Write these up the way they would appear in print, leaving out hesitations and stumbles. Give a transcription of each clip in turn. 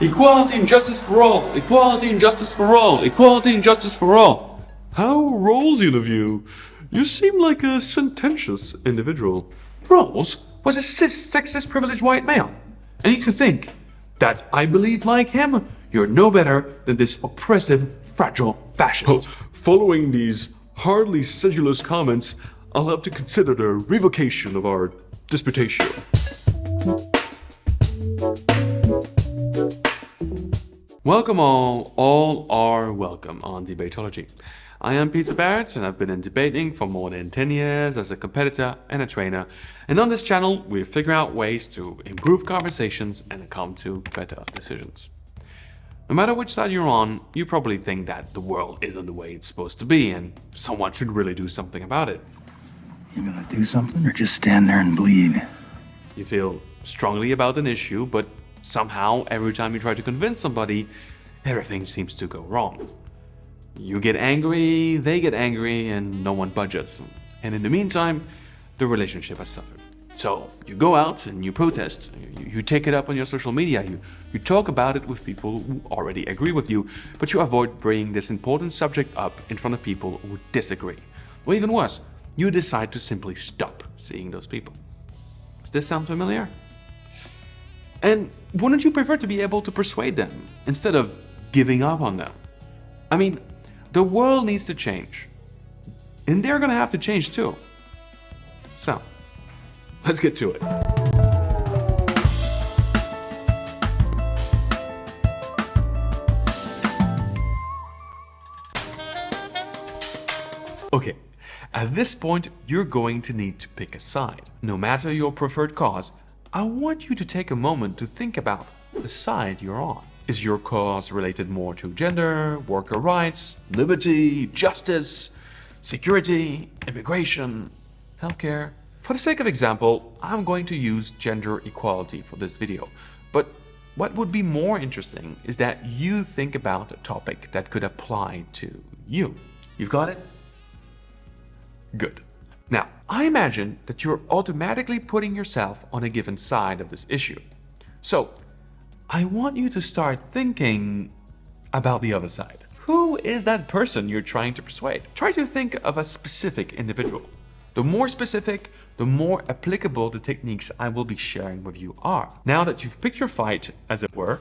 Equality and justice for all. Equality and justice for all. Equality and justice for all. How Rawlsian of you. You seem like a sententious individual. Rawls was a cis, sexist, privileged white male. And you think that I believe like him, you're no better than this oppressive, fragile fascist. Following these hardly sedulous comments, I'll have to consider the revocation of our disputation. Welcome all are welcome on Debatology. I am Peter Barrett and I've been in debating for more than 10 years as a competitor and a trainer. And on this channel, we figure out ways to improve conversations and come to better decisions. No matter which side you're on, you probably think that the world isn't the way it's supposed to be and someone should really do something about it. You gonna do something or just stand there and bleed? You feel strongly about an issue, but somehow every time you try to convince somebody, everything seems to go wrong. You get angry, they get angry, and no one budges. And in the meantime, the relationship has suffered. So you go out and you protest, you take it up on your social media, you talk about it with people who already agree with you, but you avoid bringing this important subject up in front of people who disagree. Or even worse, you decide to simply stop seeing those people. Does this sound familiar? And wouldn't you prefer to be able to persuade them instead of giving up on them? I mean, the world needs to change. And they're gonna have to change too. So, let's get to it. Okay, at this point, you're going to need to pick a side. No matter your preferred cause, I want you to take a moment to think about the side you're on. Is your cause related more to gender, worker rights, liberty, justice, security, immigration, healthcare? For the sake of example, I'm going to use gender equality for this video. But what would be more interesting is that you think about a topic that could apply to you. You've got it? Good. Now, I imagine that you're automatically putting yourself on a given side of this issue. So, I want you to start thinking about the other side. Who is that person you're trying to persuade? Try to think of a specific individual. The more specific, the more applicable the techniques I will be sharing with you are. Now that you've picked your fight, as it were,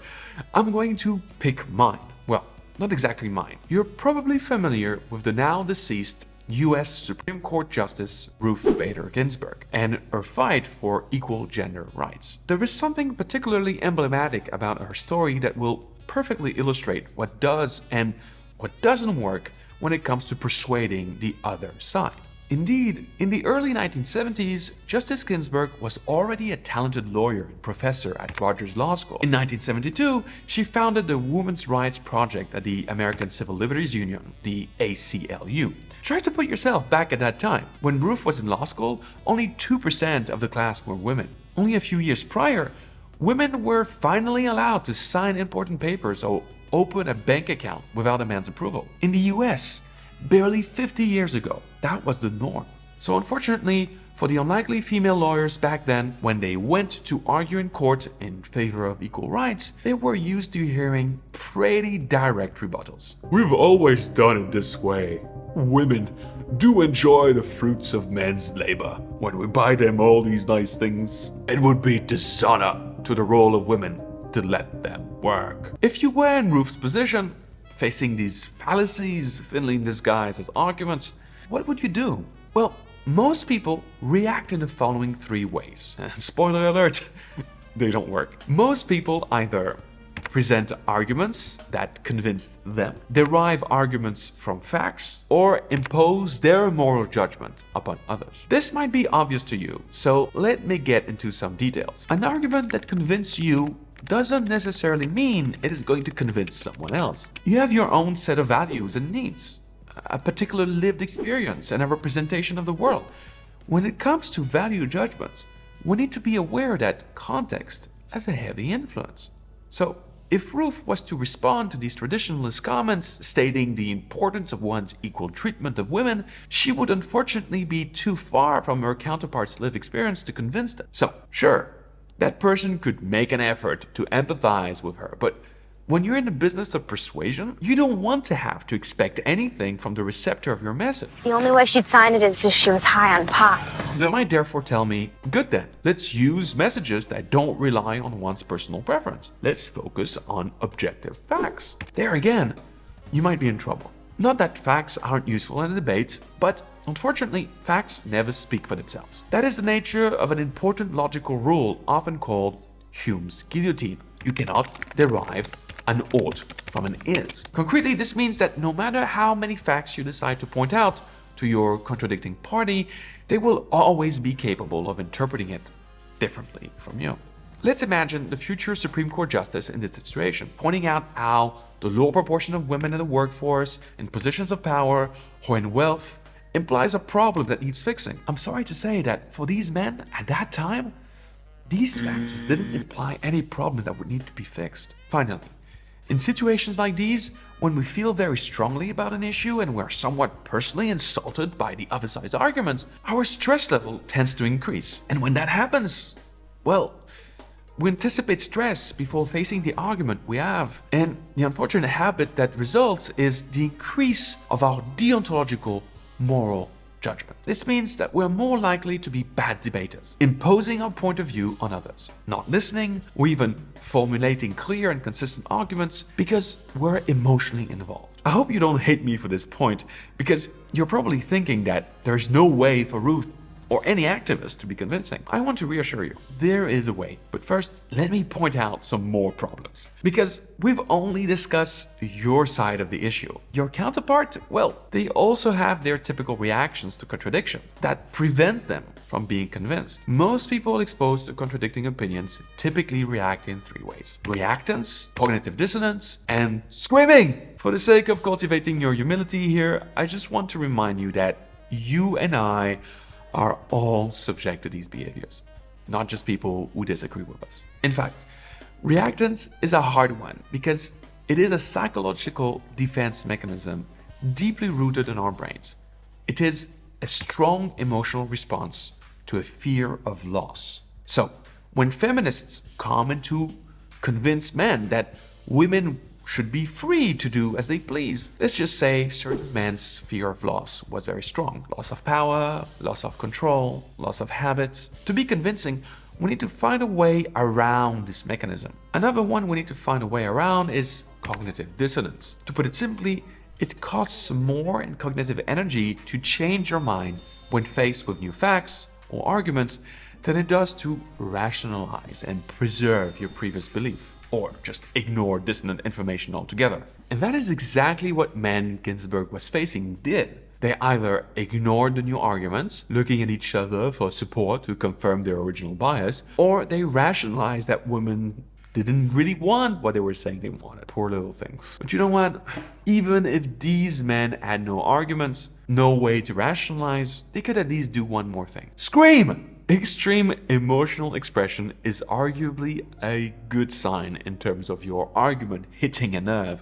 I'm going to pick mine. Well, not exactly mine. You're probably familiar with the now deceased US Supreme Court Justice Ruth Bader Ginsburg and her fight for equal gender rights. There is something particularly emblematic about her story that will perfectly illustrate what does and what doesn't work when it comes to persuading the other side. Indeed, in the early 1970s, Justice Ginsburg was already a talented lawyer and professor at Rogers Law School. In 1972, she founded the Women's Rights Project at the American Civil Liberties Union, the ACLU. Try to put yourself back at that time. When Ruth was in law school, only 2% of the class were women. Only a few years prior, women were finally allowed to sign important papers or open a bank account without a man's approval. In the US, barely 50 years ago, that was the norm. So unfortunately, for the unlikely female lawyers back then, when they went to argue in court in favor of equal rights, they were used to hearing pretty direct rebuttals. We've always done it this way. Women do enjoy the fruits of men's labor. When we buy them all these nice things, it would be dishonor to the role of women to let them work. If you were in Ruth's position, facing these fallacies thinly disguised as arguments, what would you do? Well, most people react in the following three ways. And spoiler alert, they don't work. Most people either present arguments that convince them, derive arguments from facts, or impose their moral judgment upon others. This might be obvious to you, so let me get into some details. An argument that convinces you doesn't necessarily mean it is going to convince someone else. You have your own set of values and needs, a particular lived experience and a representation of the world. When it comes to value judgments, we need to be aware that context has a heavy influence. So, if Ruth was to respond to these traditionalist comments stating the importance of one's equal treatment of women, she would unfortunately be too far from her counterparts' lived experience to convince them. So, sure, That person could make an effort to empathize with her, but when you're in the business of persuasion, you don't want to have to expect anything from the receptor of your message. The only way she'd sign it is if she was high on pot. They might therefore tell me, good then, let's use messages that don't rely on one's personal preference. Let's focus on objective facts. There again, you might be in trouble. Not that facts aren't useful in a debate, but unfortunately, facts never speak for themselves. That is the nature of an important logical rule often called Hume's guillotine. You cannot derive an ought from an is. Concretely, this means that no matter how many facts you decide to point out to your contradicting party, they will always be capable of interpreting it differently from you. Let's imagine the future Supreme Court justice in this situation, pointing out how the low proportion of women in the workforce, in positions of power, or in wealth implies a problem that needs fixing. I'm sorry to say that for these men at that time, these facts didn't imply any problem that would need to be fixed. Finally, in situations like these, when we feel very strongly about an issue and we're somewhat personally insulted by the other side's arguments, our stress level tends to increase. And when that happens, well, we anticipate stress before facing the argument we have. And the unfortunate habit that results is the increase of our deontological moral judgment. This means that we're more likely to be bad debaters, imposing our point of view on others, not listening, or even formulating clear and consistent arguments because we're emotionally involved. I hope you don't hate me for this point, because you're probably thinking that there's no way for Ruth or any activist to be convincing. I want to reassure you, there is a way. But first, let me point out some more problems. Because we've only discussed your side of the issue. Your counterpart, well, they also have their typical reactions to contradiction that prevents them from being convinced. Most people exposed to contradicting opinions typically react in three ways: reactance, cognitive dissonance, and screaming. For the sake of cultivating your humility here, I just want to remind you that you and I are all subject to these behaviors, not just people who disagree with us. In fact, reactance is a hard one because it is a psychological defense mechanism deeply rooted in our brains. It is a strong emotional response to a fear of loss. So, when feminists come in to convince men that women should be free to do as they please, let's just say certain men's fear of loss was very strong. Loss of power, loss of control, loss of habits. To be convincing, we need to find a way around this mechanism. Another one we need to find a way around is cognitive dissonance. To put it simply, it costs more in cognitive energy to change your mind when faced with new facts or arguments than it does to rationalize and preserve your previous belief, or just ignore dissonant information altogether. And that is exactly what men Ginsburg was facing did. They either ignored the new arguments, looking at each other for support to confirm their original bias, or they rationalized that women didn't really want what they were saying they wanted. Poor little things. But you know what? Even if these men had no arguments, no way to rationalize, they could at least do one more thing: scream! Extreme emotional expression is arguably a good sign in terms of your argument hitting a nerve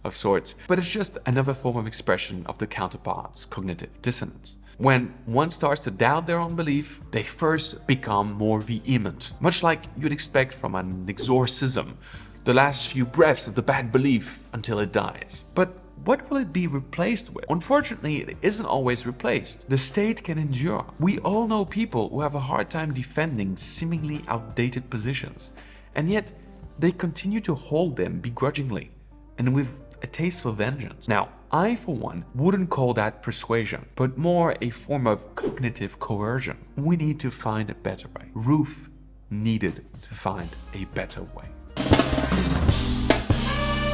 of sorts, but it's just another form of expression of the counterpart's cognitive dissonance. When one starts to doubt their own belief, they first become more vehement, much like you'd expect from an exorcism, the last few breaths of the bad belief until it dies. But what will it be replaced with? Unfortunately, it isn't always replaced. The state can endure. We all know people who have a hard time defending seemingly outdated positions, and yet they continue to hold them begrudgingly and with a taste for vengeance. Now, I, for one, wouldn't call that persuasion, but more a form of cognitive coercion. We need to find a better way. Ruth needed to find a better way.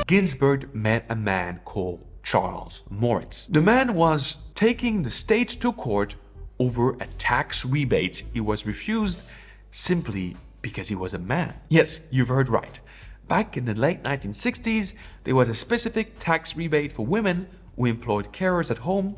Ginsburg met a man called Charles Moritz. The man was taking the state to court over a tax rebate he was refused simply because he was a man. Yes, you've heard right. Back in the late 1960s, there was a specific tax rebate for women who employed carers at home,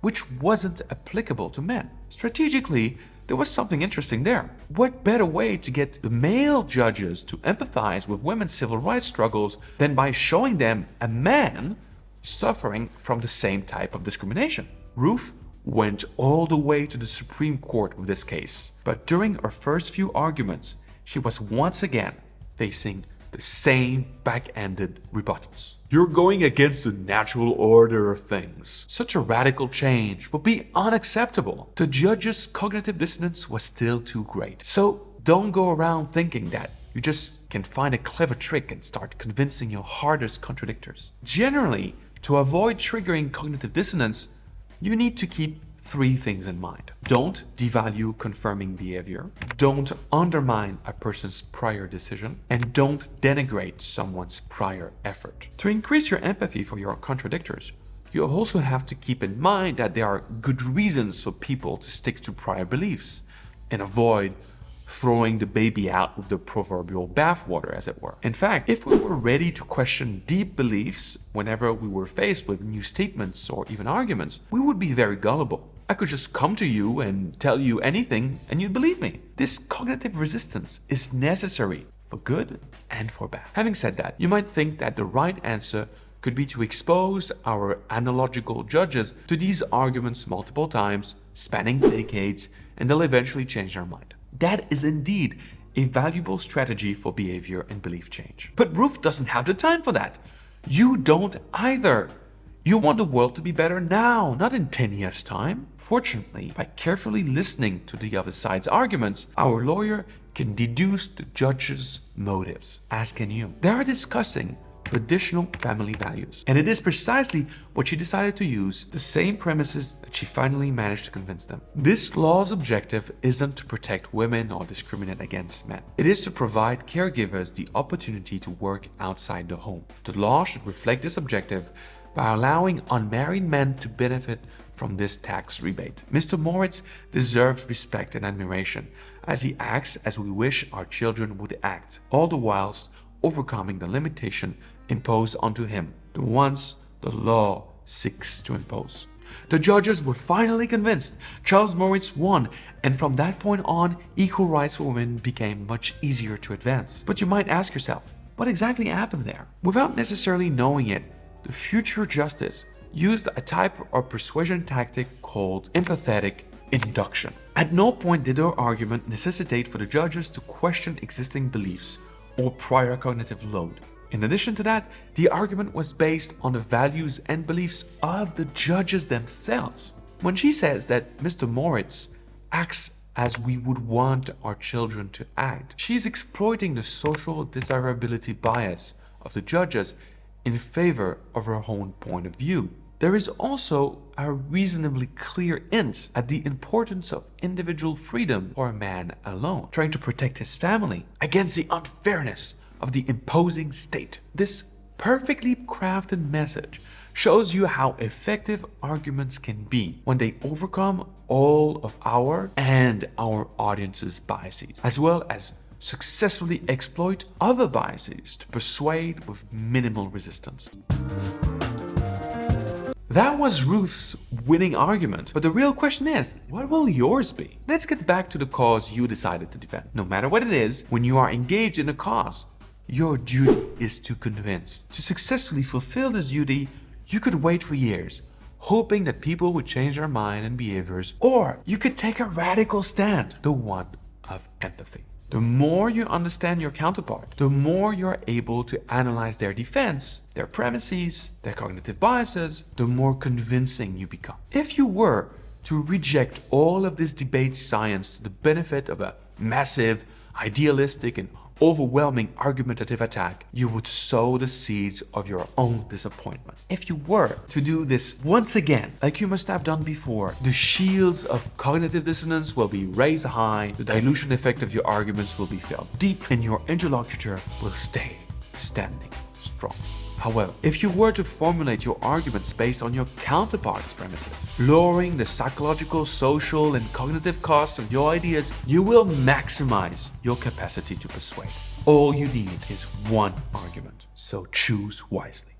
which wasn't applicable to men. Strategically, there was something interesting there. What better way to get the male judges to empathize with women's civil rights struggles than by showing them a man suffering from the same type of discrimination? Ruth went all the way to the Supreme Court with this case, but during her first few arguments, she was once again facing the same back-ended rebuttals. You're going against the natural order of things. Such a radical change would be unacceptable. The judge's cognitive dissonance was still too great. So don't go around thinking that you just can find a clever trick and start convincing your hardest contradictors. Generally, to avoid triggering cognitive dissonance, you need to keep 3 things in mind. Don't devalue confirming behavior, don't undermine a person's prior decision, and don't denigrate someone's prior effort. To increase your empathy for your contradictors, you also have to keep in mind that there are good reasons for people to stick to prior beliefs and avoid throwing the baby out with the proverbial bathwater, as it were. In fact, if we were ready to question deep beliefs whenever we were faced with new statements or even arguments, we would be very gullible. I could just come to you and tell you anything and you'd believe me. This cognitive resistance is necessary for good and for bad. Having said that, you might think that the right answer could be to expose our analogical judges to these arguments multiple times, spanning decades, and they'll eventually change their mind. That is indeed a valuable strategy for behavior and belief change. But Ruth doesn't have the time for that. You don't either. You want the world to be better now, not in 10 years' time. Fortunately, by carefully listening to the other side's arguments, our lawyer can deduce the judge's motives, as can you. They are discussing traditional family values, and it is precisely what she decided to use, the same premises that she finally managed to convince them. This law's objective isn't to protect women or discriminate against men. It is to provide caregivers the opportunity to work outside the home. The law should reflect this objective by allowing unmarried men to benefit from this tax rebate. Mr. Moritz deserves respect and admiration as he acts as we wish our children would act, all the whilst overcoming the limitation imposed onto him, the ones the law seeks to impose. The judges were finally convinced. Charles Moritz won, and from that point on, equal rights for women became much easier to advance. But you might ask yourself, what exactly happened there? Without necessarily knowing it, the future justice used a type of persuasion tactic called empathetic induction. At no point did her argument necessitate for the judges to question existing beliefs or prior cognitive load. In addition to that, the argument was based on the values and beliefs of the judges themselves. When she says that Mr. Moritz acts as we would want our children to act, she's exploiting the social desirability bias of the judges in favor of her own point of view. There is also a reasonably clear hint at the importance of individual freedom for a man alone, trying to protect his family against the unfairness of the imposing state. This perfectly crafted message shows you how effective arguments can be when they overcome all of our and our audience's biases, as well as successfully exploit other biases to persuade with minimal resistance. That was Ruth's winning argument, but the real question is, what will yours be? Let's get back to the cause you decided to defend. No matter what it is, when you are engaged in a cause, your duty is to convince. To successfully fulfill this duty, you could wait for years, hoping that people would change their mind and behaviors, or you could take a radical stand, the one of empathy. The more you understand your counterpart, the more you're able to analyze their defense, their premises, their cognitive biases, the more convincing you become. If you were to reject all of this debate science to the benefit of a massive, idealistic, and overwhelming argumentative attack, you would sow the seeds of your own disappointment. If you were to do this once again, like you must have done before, the shields of cognitive dissonance will be raised high, the dilution effect of your arguments will be felt deep, and your interlocutor will stay standing strong. However, if you were to formulate your arguments based on your counterpart's premises, lowering the psychological, social, and cognitive costs of your ideas, you will maximize your capacity to persuade. All you need is one argument, so choose wisely.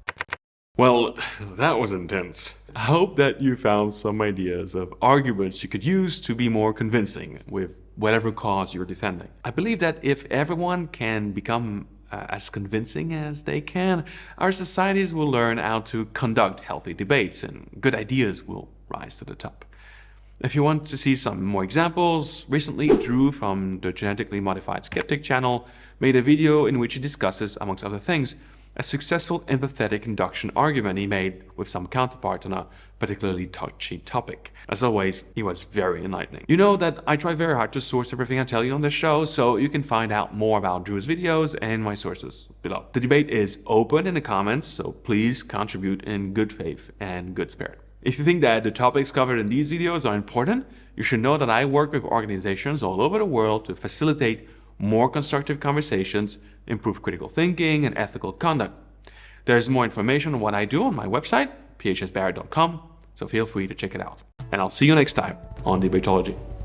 Well, that was intense. I hope that you found some ideas of arguments you could use to be more convincing with whatever cause you're defending. I believe that if everyone can become as convincing as they can, our societies will learn how to conduct healthy debates and good ideas will rise to the top. If you want to see some more examples, recently Drew from the Genetically Modified Skeptic channel made a video in which he discusses, amongst other things, a successful empathetic induction argument he made with some counterpart on a particularly touchy topic. As always, he was very enlightening. You know that I try very hard to source everything I tell you on this show, so you can find out more about Drew's videos and my sources below. The debate is open in the comments, so please contribute in good faith and good spirit. If you think that the topics covered in these videos are important, you should know that I work with organizations all over the world to facilitate more constructive conversations, improve critical thinking, and ethical conduct. There's more information on what I do on my website, phsbarrett.com, so feel free to check it out. And I'll see you next time on Debatology.